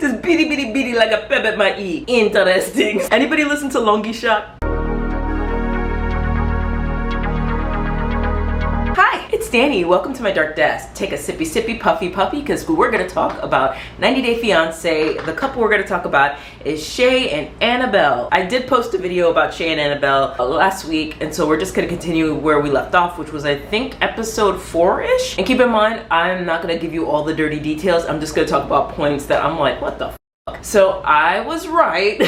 Just beady beady beady like a pep at my E. Interesting. Anybody listen to Longy Shot? Hi, it's Danny. Welcome to my dark desk. Take a sippy sippy puffy puffy because we're going to talk about 90 Day Fiance. The couple we're going to talk about is Shea and Annabelle. I did post a video about Shea and Annabelle last week, and so we're just going to continue where we left off, which was I think episode 4-ish. And keep in mind, I'm not going to give you all the dirty details. I'm just going to talk about points that I'm like, what the f. So I was right.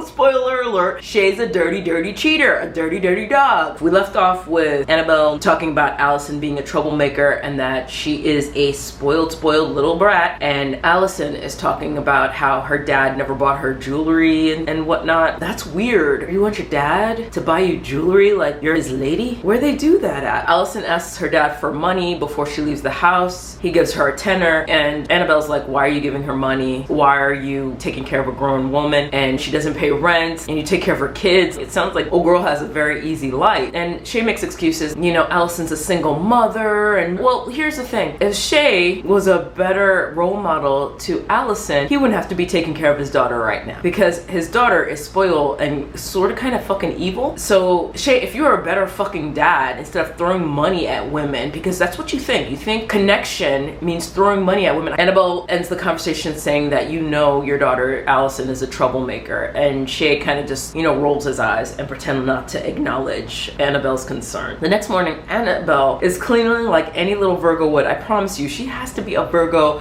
Spoiler alert, Shay's a dirty, dirty cheater, a dirty, dirty dog. We left off with Annabelle talking about Allison being a troublemaker and that she is a spoiled little brat. And Allison is talking about how her dad never bought her jewelry and whatnot. That's weird. You want your dad to buy you jewelry like you're his lady? Where they do that at? Allison asks her dad for money before she leaves the house. He gives her a tenner and Annabelle's like, why are you giving her money? Why are you taking care of a grown woman? And she doesn't pay rent and you take care of her kids. It sounds like old girl has a very easy life. And Shea makes excuses. You know, Allison's a single mother. And well, here's the thing. If Shea was a better role model to Allison, he wouldn't have to be taking care of his daughter right now because his daughter is spoiled and sort of kind of fucking evil. So Shea, if you're a better fucking dad, instead of throwing money at women, because that's what you think. You think connection means throwing money at women. Annabelle ends the conversation saying that you know your daughter Allison is a troublemaker, and Shea kind of just, you know, rolls his eyes and pretend not to acknowledge Annabelle's concern. The next morning, Annabelle is cleaning like any little Virgo would. I promise you, she has to be a Virgo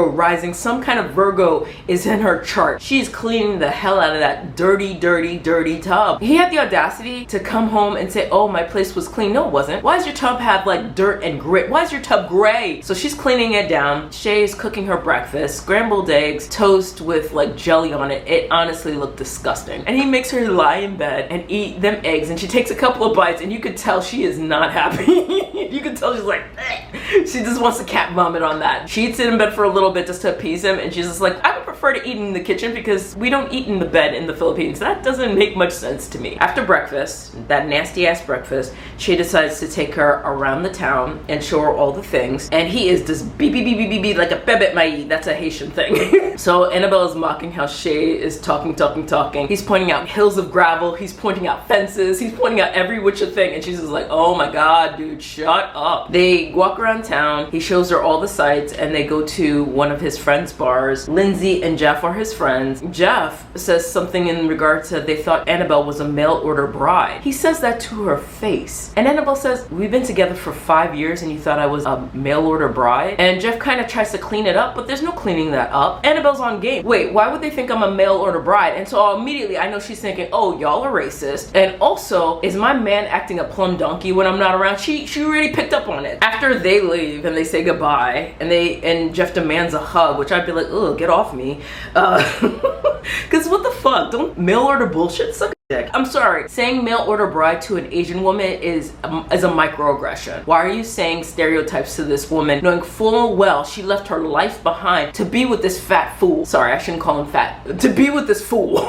rising. Some kind of Virgo is in her chart. She's cleaning the hell out of that dirty, dirty, dirty tub. He had the audacity to come home and say, oh, my place was clean. No, it wasn't. Why does your tub have like dirt and grit? Why is your tub gray? So she's cleaning it down. Shea is cooking her breakfast, scrambled eggs, toast with like jelly on it. It honestly looked disgusting. And he makes her lie in bed and eat them eggs, and she takes a couple of bites and you could tell she is not happy. You could tell she's like, eh. She just wants to cat vomit on that. She eats it in bed for a little bit just to appease him, and she's just like, I would prefer to eat in the kitchen because we don't eat in the bed in the Philippines. That doesn't make much sense to me. After breakfast, that nasty ass breakfast, she decides to take her around the town and show her all the things, and he is just beep beep beep beep beep like a bebet mai. That's a Haitian thing. So Annabelle is mocking how Shea is talking. He's pointing out hills of gravel, he's pointing out fences, he's pointing out every which thing, and she's just like, oh my god, dude, shut up. They walk around town, he shows her all the sights, and they go to one of his friends' bars. Lindsay and Jeff are his friends. Jeff says something in regard to they thought Annabelle was a mail order bride. He says that to her face, and Annabelle says, we've been together for 5 years and you thought I was a mail order bride? And Jeff kind of tries to clean it up, but there's no cleaning that up. Annabelle's on game. Wait, why would they think I'm a mail order bride? And so immediately I know she's thinking, oh, y'all are racist. And also, is my man acting a plum donkey when I'm not around? She already picked up on it. After they leave and they say goodbye and Jeff demands a hug, which I'd be like, ugh, get off me. Cause what the fuck? Don't mail order bullshit suck. I'm sorry, saying mail order bride to an Asian woman is a microaggression. Why are you saying stereotypes to this woman knowing full well she left her life behind to be with this fat fool? Sorry, I shouldn't call him fat. To be with this fool.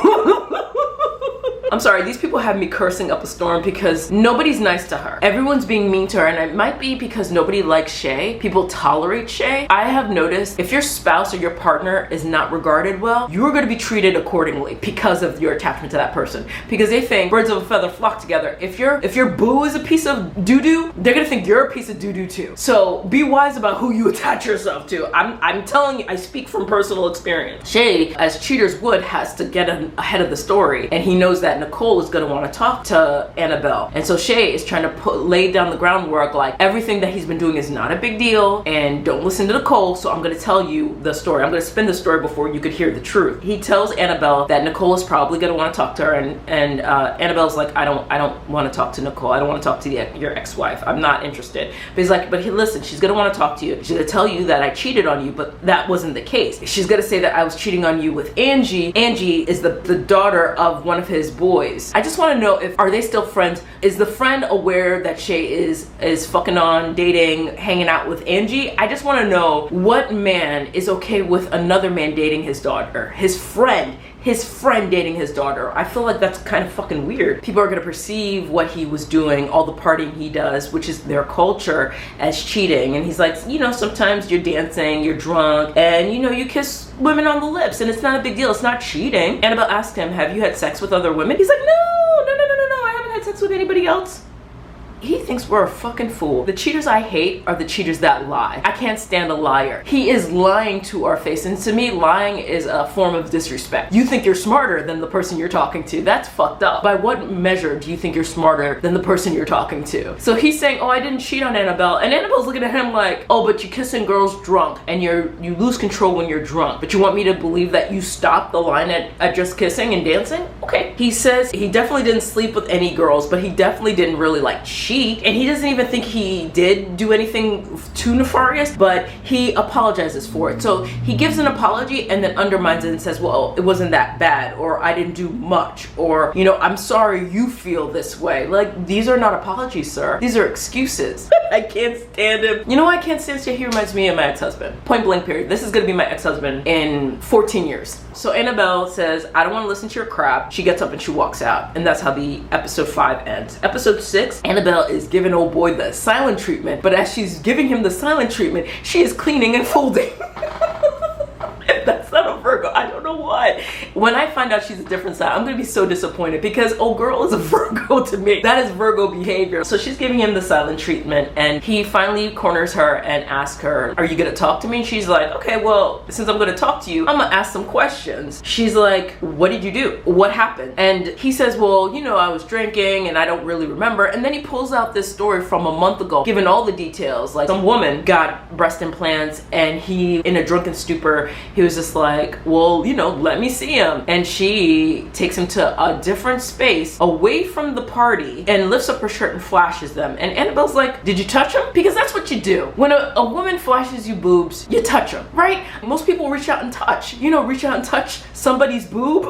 I'm sorry, these people have me cursing up a storm because nobody's nice to her. Everyone's being mean to her, and it might be because nobody likes Shea. People tolerate Shea. I have noticed if your spouse or your partner is not regarded well, you're going to be treated accordingly because of your attachment to that person. Because they think birds of a feather flock together. If your boo is a piece of doo-doo, they're going to think you're a piece of doo-doo too. So be wise about who you attach yourself to. I'm telling you, I speak from personal experience. Shea, as cheaters would, has to get ahead of the story, and he knows that Nicole is going to want to talk to Annabelle. And so Shea is trying to lay down the groundwork like everything that he's been doing is not a big deal and don't listen to Nicole, so I'm going to tell you the story. I'm going to spin the story before you could hear the truth. He tells Annabelle that Nicole is probably going to want to talk to her, and Annabelle's like, I don't want to talk to Nicole. I don't want to talk to your ex-wife. I'm not interested. But he's like, but listen, she's going to want to talk to you. She's going to tell you that I cheated on you, but that wasn't the case. She's going to say that I was cheating on you with Angie. Angie is the daughter of one of his boys. I just want to know, are they still friends? Is the friend aware that Shea is fucking on, dating, hanging out with Angie? I just want to know what man is okay with another man dating his daughter, his friend, his friend dating his daughter. I feel like that's kind of fucking weird. People are gonna perceive what he was doing, all the partying he does, which is their culture, as cheating. And he's like, you know, sometimes you're dancing, you're drunk, and you know, you kiss women on the lips, and it's not a big deal. It's not cheating. Annabelle asked him, have you had sex with other women? He's like, no, I haven't had sex with anybody else. He thinks we're a fucking fool. The cheaters I hate are the cheaters that lie. I can't stand a liar. He is lying to our face, and to me, lying is a form of disrespect. You think you're smarter than the person you're talking to. That's fucked up. By what measure do you think you're smarter than the person you're talking to? So he's saying, oh, I didn't cheat on Annabelle, and Annabelle's looking at him like, oh, but you're kissing girls drunk, and you lose control when you're drunk. But you want me to believe that you stopped the line at just kissing and dancing? Okay. He says he definitely didn't sleep with any girls, but he definitely didn't really like cheat. And he doesn't even think he did do anything too nefarious, but he apologizes for it. So he gives an apology and then undermines it and says, well, it wasn't that bad, or I didn't do much, or, you know, I'm sorry you feel this way. Like, these are not apologies, sir. These are excuses. I can't stand him. You know why I can't stand Shea? He reminds me of my ex-husband. Point blank period. This is gonna be my ex-husband in 14 years. So Annabelle says, I don't want to listen to your crap. She gets up and she walks out. And that's how the episode 5 ends. Episode 6, Annabelle is giving old boy the silent treatment. But as she's giving him the silent treatment, she is cleaning and folding. That's not a Virgo. I don't know why. When I find out she's a different side, I'm gonna be so disappointed because old girl is a Virgo to me. That is Virgo behavior. So she's giving him the silent treatment, and he finally corners her and asks her, are you gonna talk to me? And she's like, okay, well, since I'm gonna talk to you, I'm gonna ask some questions. She's like, what did you do? What happened? And he says, well, you know, I was drinking and I don't really remember. And then he pulls out this story from a month ago, giving all the details. Like, some woman got breast implants, and he, in a drunken stupor, he was just like, well, you know, let me see him. And she takes him to a different space away from the party and lifts up her shirt and flashes them. And Annabelle's like, did you touch him? Because that's what you do. When a woman flashes you boobs, you touch them, right? Most people reach out and touch. You know, reach out and touch somebody's boob.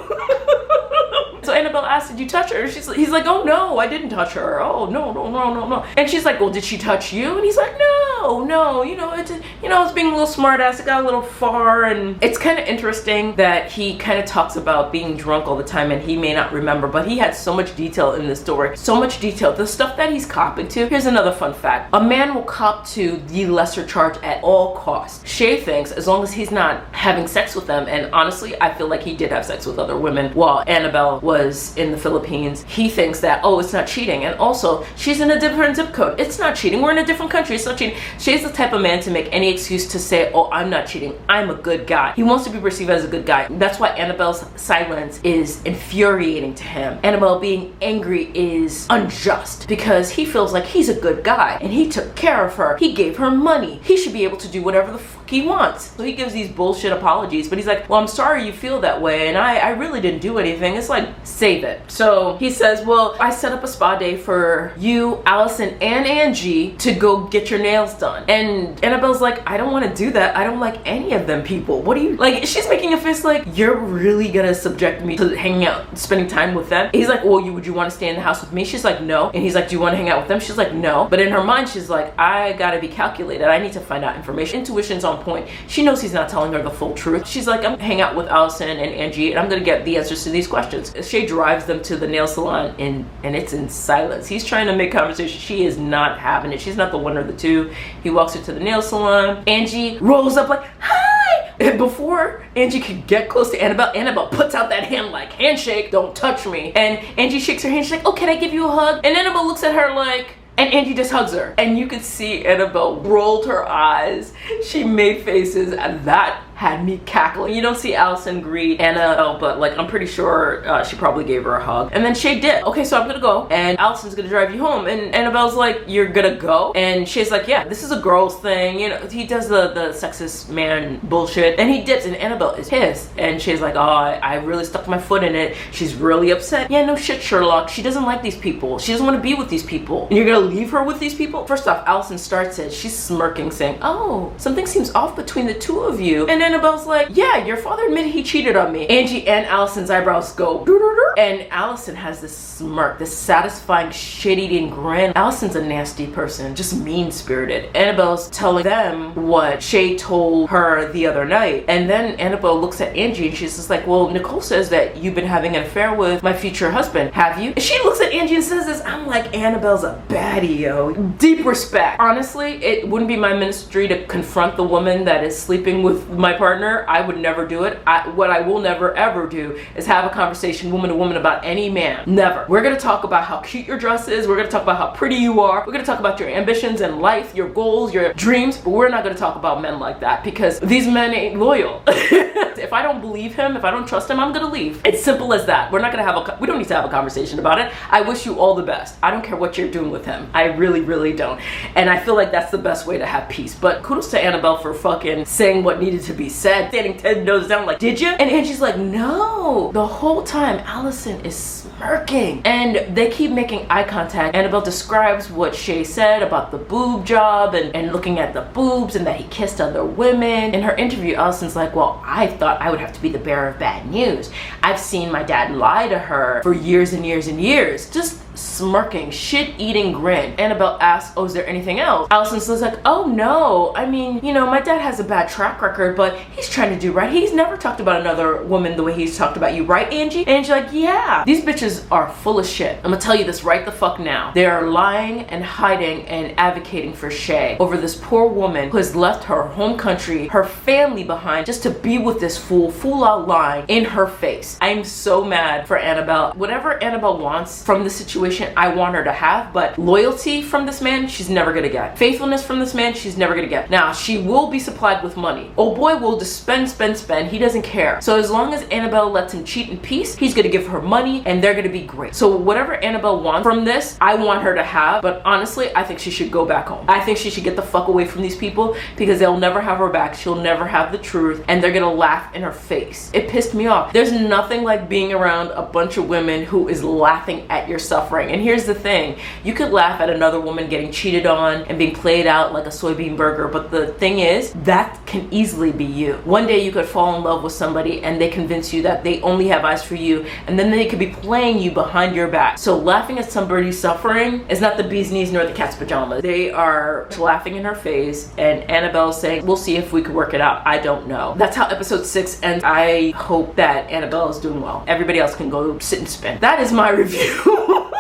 So Annabelle asked, did you touch her? He's like, oh no, I didn't touch her. Oh no. And she's like, well, did she touch you? And he's like, no, you know, I was being a little smart ass. It got a little far. And it's kind of interesting that he kind of talks about being drunk all the time and he may not remember, but he had so much detail in this story. So much detail. The stuff that he's copping to. Here's another fun fact. A man will cop to the lesser charge at all costs. Shea thinks as long as he's not having sex with them, and honestly, I feel like he did have sex with other women while Annabelle was in the Philippines, he thinks that, oh, it's not cheating. And also, she's in a different zip code. It's not cheating. We're in a different country. It's not cheating. Shea's the type of man to make any excuse to say, oh, I'm not cheating. I'm a good guy. He wants to be perceived as a good guy. That's why Annabelle's silence is infuriating to him. Annabelle being angry is unjust because he feels like he's a good guy and he took care of her. He gave her money. He should be able to do whatever the fuck he wants. So he gives these bullshit apologies, but he's like, well, I'm sorry you feel that way, and I really didn't do anything. It's like, save it. So he says, well, I set up a spa day for you, Allison, and Angie to go get your nails done. And Annabelle's like, I don't want to do that. I don't like any of them people. What do you, like, she's making a face like, you're really gonna subject me to hanging out, spending time with them? He's like, well, would you want to stay in the house with me? She's like, no. And he's like, do you want to hang out with them? She's like, no. But in her mind, she's like, I gotta be calculated. I need to find out information. Intuition's on point. She knows he's not telling her the full truth. She's like, I'm gonna hang out with Allison and Angie, and I'm gonna get the answers to these questions. Shea drives them to the nail salon, and it's in silence. He's trying to make conversation. She is not having it. She's not the one or the two. He walks her to the nail salon. Angie rolls up like, hi! And before Angie could get close to Annabelle, Annabelle puts out that hand like, handshake, don't touch me. And Angie shakes her hand. She's like, oh, can I give you a hug? And Annabelle looks at her like, and Angie just hugs her. And you could see Annabelle rolled her eyes. She made faces, and that had me cackling. You don't see Allison greet Anna, but like, I'm pretty sure she probably gave her a hug. And then Shea did. Okay, so I'm gonna go, and Allison's gonna drive you home. And Annabelle's like, you're gonna go? And Shea's like, yeah, this is a girl's thing. You know, he does the sexist man bullshit, and he dips, and Annabelle is pissed. And Shea's like, oh, I really stuck my foot in it. She's really upset. Yeah, no shit, Sherlock. She doesn't like these people. She doesn't want to be with these people. And you're gonna leave her with these people? First off, Allison starts it. She's smirking, saying, oh, something seems off between the two of you. And then Annabelle's like, yeah, your father admitted he cheated on me. Angie and Allison's eyebrows go doo-doo-doo. And Allison has this smirk, this satisfying shit-eating grin. Allison's a nasty person, just mean-spirited. Annabelle's telling them what Shea told her the other night. And then Annabelle looks at Angie and she's just like, well, Nicole says that you've been having an affair with my future husband. Have you? And she looks at Angie and says this. I'm like, Annabelle's a baddie, yo. Deep respect. Honestly, it wouldn't be my ministry to confront the woman that is sleeping with my partner. I would never do it. What I will never ever do is have a conversation woman to woman about any man. Never. We're gonna talk about how cute your dress is. We're gonna talk about how pretty you are. We're gonna talk about your ambitions in life, your goals, your dreams, but we're not gonna talk about men like that because these men ain't loyal. If I don't believe him, if I don't trust him, I'm gonna leave. It's simple as that. We're not gonna have we don't need to have a conversation about it. I wish you all the best. I don't care what you're doing with him. I really, really don't. And I feel like that's the best way to have peace. But kudos to Annabelle for fucking saying what needed to be said. Standing 10 noses down like, did you? And Angie's like, no. The whole time, Allison is smirking. And they keep making eye contact. Annabelle describes what Shea said about the boob job and looking at the boobs and that he kissed other women. In her interview, Allison's like, well, I thought I would have to be the bearer of bad news. I've seen my dad lie to her for years and years and years. Just smirking, shit-eating grin. Annabelle asks, oh, is there anything else? Allison's like, oh no, I mean, you know, my dad has a bad track record, but he's trying to do right. He's never talked about another woman the way he's talked about you, right, Angie? And Angie's like, yeah. These bitches are full of shit. I'm gonna tell you this right the fuck now. They are lying and hiding and advocating for Shea over this poor woman who has left her home country, her family behind, just to be with this fool out lying in her face. I'm so mad for Annabelle. Whatever Annabelle wants from the situation, I want her to have, but loyalty from this man, she's never gonna get. Faithfulness from this man, she's never gonna get. Now, she will be supplied with money. Oh boy will just spend. He doesn't care. So as long as Annabelle lets him cheat in peace, he's gonna give her money and they're gonna be great. So whatever Annabelle wants from this, I want her to have, but honestly, I think she should go back home. I think she should get the fuck away from these people because they'll never have her back. She'll never have the truth and they're gonna laugh in her face. It pissed me off. There's nothing like being around a bunch of women who is laughing at your suffering. And here's the thing, you could laugh at another woman getting cheated on and being played out like a soybean burger, but the thing is, that can easily be you. One day you could fall in love with somebody and they convince you that they only have eyes for you, and then they could be playing you behind your back. So laughing at somebody suffering is not the bee's knees nor the cat's pajamas. They are laughing in her face, and Annabelle's saying, we'll see if we could work it out. I don't know. That's how episode 6 ends. I hope that Annabelle is doing well. Everybody else can go sit and spin. That is my review.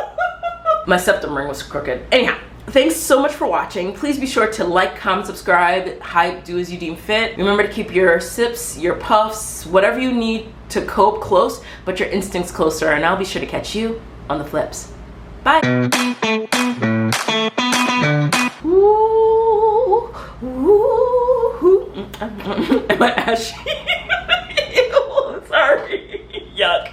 My septum ring was crooked. Anyhow, thanks so much for watching. Please be sure to like, comment, subscribe, hype, do as you deem fit. Remember to keep your sips, your puffs, whatever you need to cope close, but your instincts closer. And I'll be sure to catch you on the flips. Bye. Ooh, ooh, ooh. Am I ashy? Ew, sorry. Yuck.